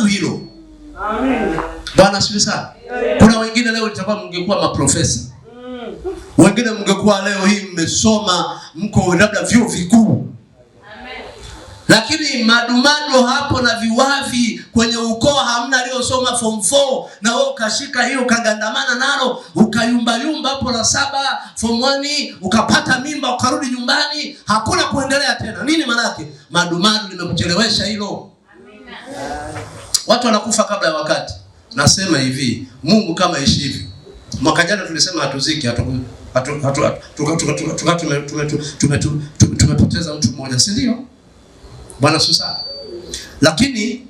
madumalu hilo. Amen. Bwana asifiwe sana. Kuna wengine leo itakuwa mngekuwa maprofesa. Wengine mngekuwa leo hii mmesoma, mko labda vyuo vikuu. Amen. Lakini madumado hapo na viwavi kwenye ukoo hamna aliyosoma form 4 na wewe ukashika hiyo ukagandamana nalo ukayumba hapo la 7 form 1 ukapata mimba ukarudi nyumbani, hakuna kuendelea tena. Nini maana yake? Madumado limekuchelewesha hilo. Amina. Watu wanakufa kabla ya wakati. Nasema hivi, Mungu kama ishi hivi. Mwaka jana tulisema hatuziki, tumepoteza mtu mmoja, si ndio? Bwana Susa. Lakini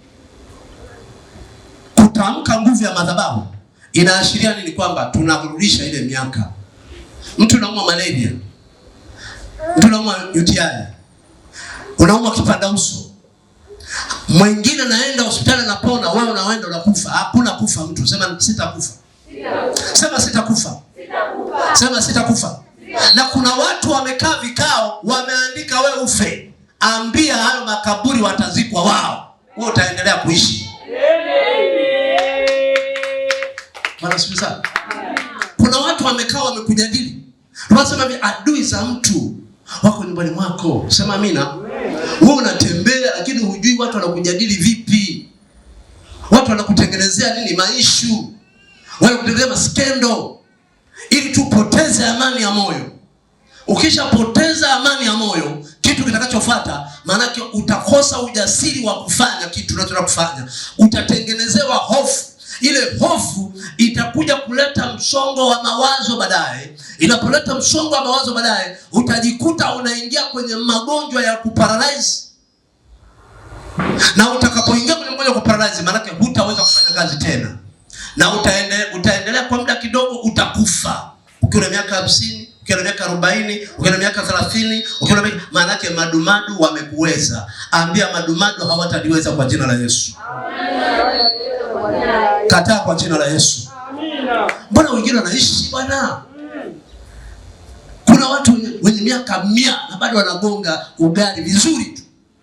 kutamka nguvu ya madhabahu inaashiria nini? Kwamba tunarudisha ile miaka. Mtu anaumwa malaria, mtu anaumwa UTI, unaumwa kipanda uso, mwingine naenda hospitali na pona, wewe unaenda unakufa. Hakuna kufa mtu. Sema sitakufa. Sema sitakufa. Sema sitakufa. Na kuna watu wamekaa vikao wameandika wewe ufe. Ambia hayo makaburi watazikwa wao. Wewe utaendelea kuishi. Bwana asifiwe sana. Kuna watu wamekaa wamekujadili. Tunasema hivi, adui za mtu wako nyumbani mwako. Sema amina. Wewe unatembea lakini hujui watu wanakujadili vipi. Watu wanakutengenezea nini maishu. Wanakutengenezea maskendo ili tupoteze amani ya moyo. Ukishapoteza amani ya moyo, kitu kitakachofuata maana yake utakosa ujasiri wa kufanya kitu unachotaka kufanya. Utatengenezewa hofu. Ile hofu itakuja kuleta msongo wa mawazo baadaye. Inapoleta msongo wa mawazo baadaye, utajikuta unaingia kwenye magonjwa ya kuparalyze. Na utakapoingia kwenye magonjwa ya kuparalyze, maana yake hutaweza kufanya kazi tena. Na utaendelea kwa muda kidogo utakufa. Ukiwa na miaka 50, ukiwa na miaka 40, ukiwa na miaka 30, ukiwa na maana yake madumadu wamekuweza. Ambia madumadu hawataliweza kwa jina la Yesu. Kataa kwa jina la Yesu. Amina. Mbona wengine wanaishi bwana? Kuna watu wenye miaka 100 na bado wanagonga ugali vizuri tu.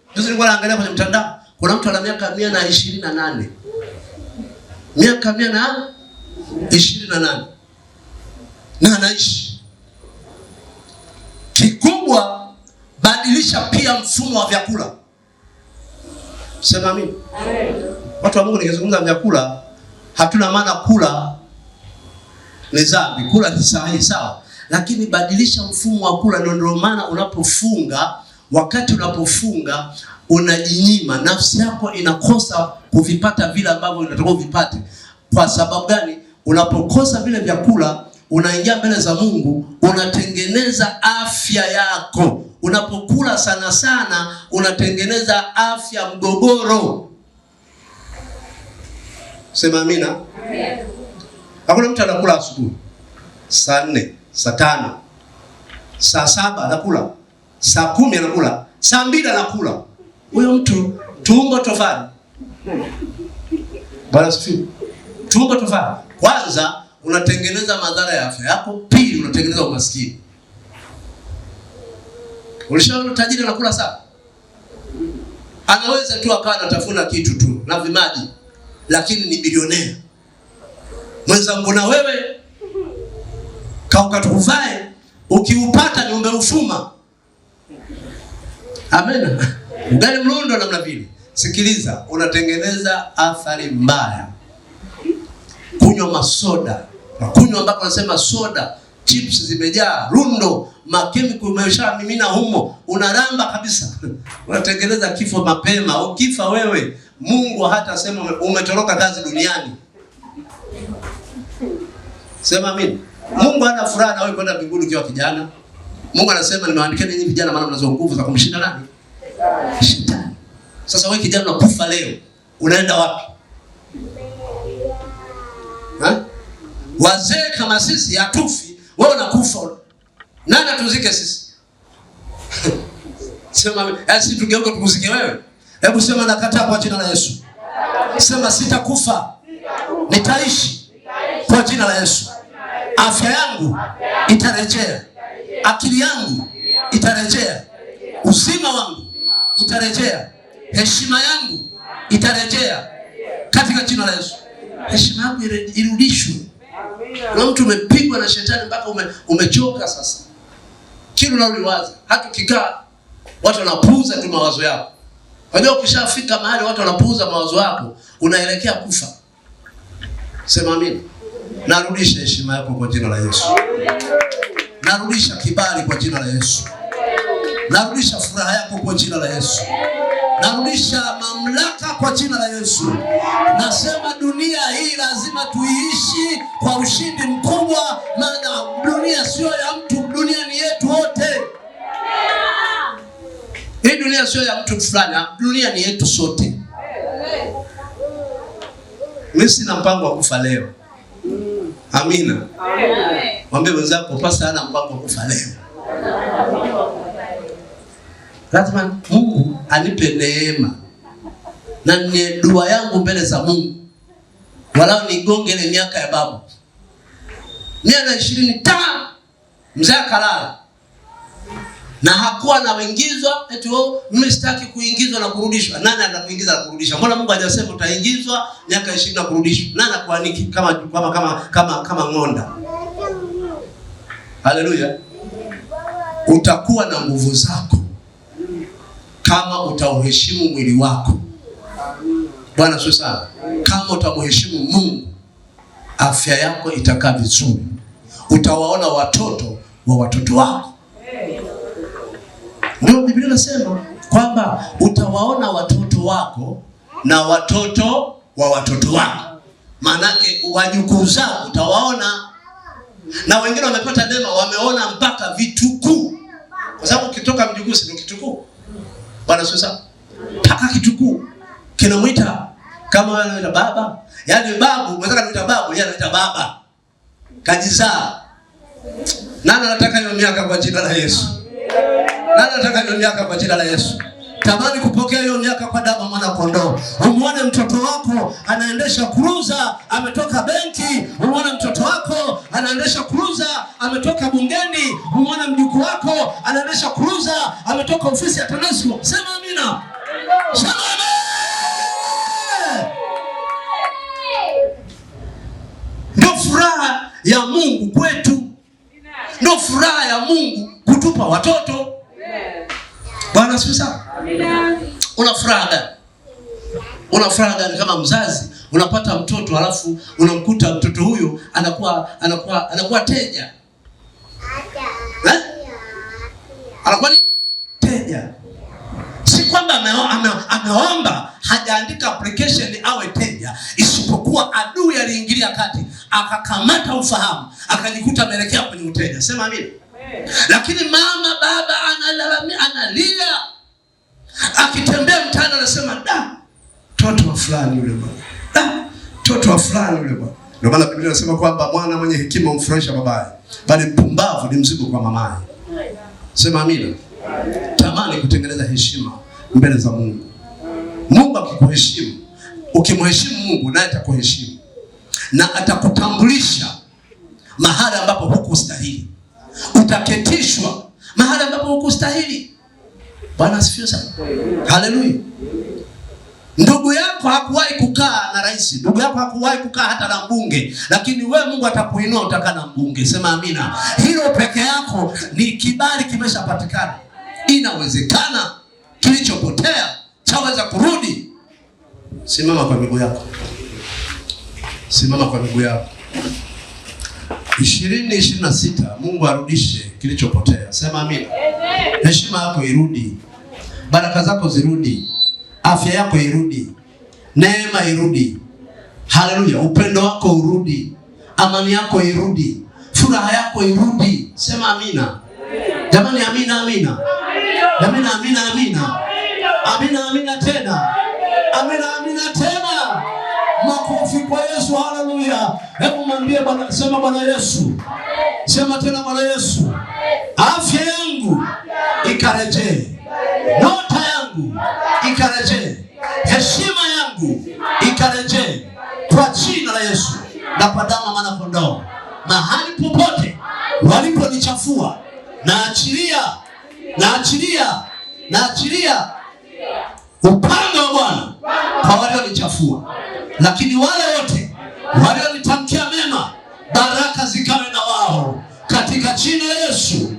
Sasa nilikuwa naangalia kwenye mtandao, kuna mtu ana miaka 128. Miaka 128. Na anaishi. Kikubwa, badilisha pia mfumo wa vyakula. Sema amini. Watu wa Mungu, nikizungumza vyakula, hatuna maana kula ni dhambi. Kula ni sahihi, sawa. Lakini badilisha mfumo wa kula. Ndio maana unapofunga, wakati unapofunga unajinyima, nafsi yako inakosa kuvipata vile ambavyo inatakiwa vipate. Kwa sababu gani? Unapokosa vile vyakula, unaingia mbele za Mungu, unatengeneza afya yako. Unapokula sana sana, unatengeneza afya mgogoro. Sema amina. Hakuna mtu anakula asubuhi saa 4, saa 5, saa 7 anakula, saa 10 anakula, saa 2 anakula. Huyo mtu tumbo tofali. Bwana asifiwe. Tumbo tofali. Kwanza unatengeneza madhara ya afya yako, pili unatengeneza umaskini. Ulishaona tajiri anakula sana? Anaweza tu akawa anatafuna kitu tu na vimaji, lakini ni bilionea. Mwenzangu na wewe ukatukuvae, ukiupata ni umeufuma. Amen. Ugali mlundo namna vile. Sikiliza, unatengeneza athari mbaya. Kunywa masoda, na kunywa ambako nasema soda, chips zimejaa rundo, makemiko umeshamimina humo, unaramba kabisa. Unatengeneza kifo mapema. Ukifa wewe, Mungu hata sema umetoroka kazi duniani. Sema amini. Mungu hana furaha na wewe kwenda mbinguni ukiwa kijana. Mungu anasema nimewaandikia ninyi vijana maana mnazo nguvu za kumshinda nani? Shetani. Sasa wewe kijana unakufa leo, unaenda wapi? Wazee kama sisi hatufi, wewe unakufa. Nani atuzike sisi? Sema sisi tugeuke tukuzike wewe. Hebu sema nakataa kwa jina la Yesu. Sema sitakufa. Nitaishi kwa jina la Yesu. Afya yangu itarejea. Akili yangu itarejea. Uzima wangu utarejea. Heshima yangu itarejea. katika jina la Yesu. Heshima yako irudishwe. Na mtu umepigwa na shetani mpaka umechoka sasa. Kile unalowaza, hata ukikaa watu wanapuuza tu mawazo yako. Unajua ukishafika mahali watu wanapuuza mawazo yako, unaelekea kufa. Sema amina. Narudisha heshima yako kwa jina la Yesu. Narudisha kibali kwa jina la Yesu. Narudisha furaha yako kwa jina la Yesu. Narudisha mamlaka kwa jina la Yesu. Nasema dunia hii lazima tuiishi kwa ushindi mkubwa, maana dunia sio ya mtu, dunia ni yetu wote. Hii dunia sio ya mtu fulani, dunia ni yetu sote. Mimi sina mpango wa kufa leo. Amina. Mwambie wenzako pasta hana mpango wa kufa leo. Lazima Mungu anipe neema. Na ni dua yangu mbele za Mungu, walau nigonge ile miaka ya babu. 125 mzee akalala. Na hakuwa na wengizwa eti mimi sitaki kuingizwa na kurudishwa. Nani atakuingiza na kurudisha? Mbona Mungu hajasema utaingizwa miaka 20 na kurudishwa? Nani akuaniki kama ng'onda? Haleluya. Utakuwa na nguvu zako kama utauheshimu mwili wako. Bwana Yesu sana. Kama utamheshimu Mungu, afya yako itakaa vizuri. Utawaona watoto wa watoto wako. Ndio Biblia inasema kwamba utawaona watoto wako na watoto wa watoto wako. Maanake wajukuu zako utawaona. Na wengine wamepata neema, wameona mpaka vitukuu. Kwa sababu ukitoka mjukuu si ndio kitukuu. Bwana sasa mpaka kitukuu kinamuita kama wewe unaita baba. Yaani babu, unataka kuita babu, yeye anaita baba. Kajizaa. Nani anataka hiyo miaka kwa jina la Yesu? Nani anataka hiyo miaka kwa jina la Yesu? Tamani kupokea hiyo miaka kwa damu mwana kondoo. Umuone mtoto wako anaendesha cruiser, ametoka benki. Umuone mtoto wako anaendesha cruiser, ametoka bungeni. Umuone mjukuu wako anaendesha cruiser, ametoka ofisi ya TANESCO. Sema amina. Sema amina. Ndio furaha ya Mungu kwetu. Ndio furaha ya Mungu kutupa watoto. Bwana asifiwe sana. Amina. Una furaha gani? Una furaha gani kama mzazi unapata mtoto alafu unamkuta mtoto huyo anakuwa teja? Anakuwa ni teja. Si kwamba ameomba, hajaandika application awe teja, isipokuwa adui aliingilia kati, akakamata ufahamu, akajikuta ameelekea kwenye uteja. Sema amina. Lakini mama baba analia, akitembea mtaani anasema mtoto wa fulani yule bwana, mtoto wa fulani yule bwana. Ndio maana Biblia inasema kwamba mwana mwenye hekima humfurahisha babaye, bali mpumbavu ni mzigo kwa mamaye. Sema amina. Tamani kutengeneza heshima mbele za Mungu. Mungu akikuheshimu, ukimheshimu Mungu naye atakuheshimu na atakutambulisha mahali ambapo hukustahili. Utaketishwa mahali ambapo hukustahili. Bwana asifiwe sana. Haleluya. Ndugu yako hakuwahi kukaa na rais, ndugu yako hakuwahi kukaa hata na mbunge, lakini wewe Mungu atakuinua utakaa na mbunge. Sema amina. Hilo peke yako ni kibali kimeshapatikana. Inawezekana kilichopotea chaweza kurudi. Simama kwa miguu yako. Simama kwa miguu yako. 2026 Mungu arudishe kilichopotea. Sema amina. Heshima yako irudi. Baraka zako zirudi. Afya yako irudi. Neema irudi. Haleluya. Upendo wako urudi. Amani yako irudi. Furaha yako irudi. Sema amina. Jamani amina amina. Jamani amina amina. Amina amina tena. Amina amina tena. Makofi kwa Yesu. Haleluya. Hebu mwambie Bwana, sema Bwana Yesu. Sema tena Bwana Yesu. Afya yangu ikarejee. Nyota yangu ikarejee. Heshima yangu ikarejee kwa jina la Yesu na kwa damu mwana kondoo. Mahali popote waliponichafua, naachilia upanga wa Bwana kwa walionichafua. lakini wale wote walionitamkia mema, baraka zikawe na wao katika jina la Yesu.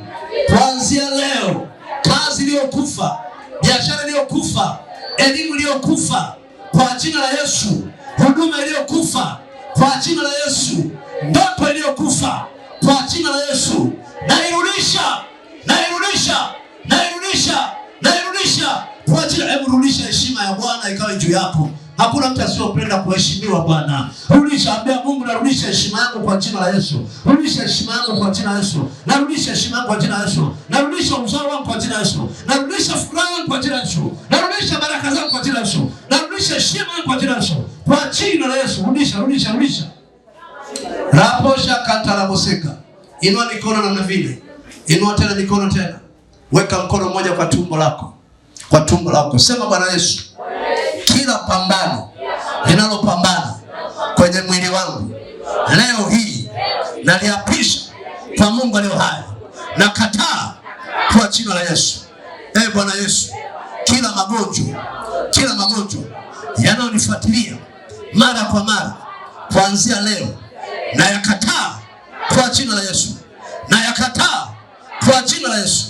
Kuanzia leo, kazi iliyokufa, biashara iliyokufa, elimu iliyokufa, kwa jina la Yesu. Huduma iliyokufa, kwa jina la Yesu. Ndoto iliyokufa, kwa jina la Yesu. Nairudisha, nairudisha, nairudisha, nairudisha kwa jina. Hebu rudisha heshima ya Bwana ikawe juu yako. Hakuna mtu asiyopenda kuheshimiwa Bwana. Rudisha, ambia Mungu, narudisha heshima yangu kwa jina la Yesu. Rudisha heshima yangu kwa jina la Yesu. Narudisha heshima yangu kwa jina la Yesu. Narudisha uzao wangu kwa jina la Yesu. Narudisha furaha yangu kwa jina la Yesu. Narudisha baraka zangu kwa jina la Yesu. Narudisha heshima yangu kwa jina la Yesu. Kwa jina la Yesu. Rudisha, rudisha, rudisha. Raposha kata la moseka. Inua mikono namna vile. Inua tena mikono tena. Weka mkono mmoja kwa tumbo lako. Kwa tumbo lako. Sema, Bwana Yesu, kila pambano linalopambana kwenye mwili wangu leo hii naliapisha kwa Mungu aliye hai. Nakataa kwa jina la Yesu. Bwana Yesu, kila magonjwa yanayonifuatilia mara kwa mara kuanzia leo na yakataa kwa jina la Yesu. Na yakataa kwa jina la Yesu.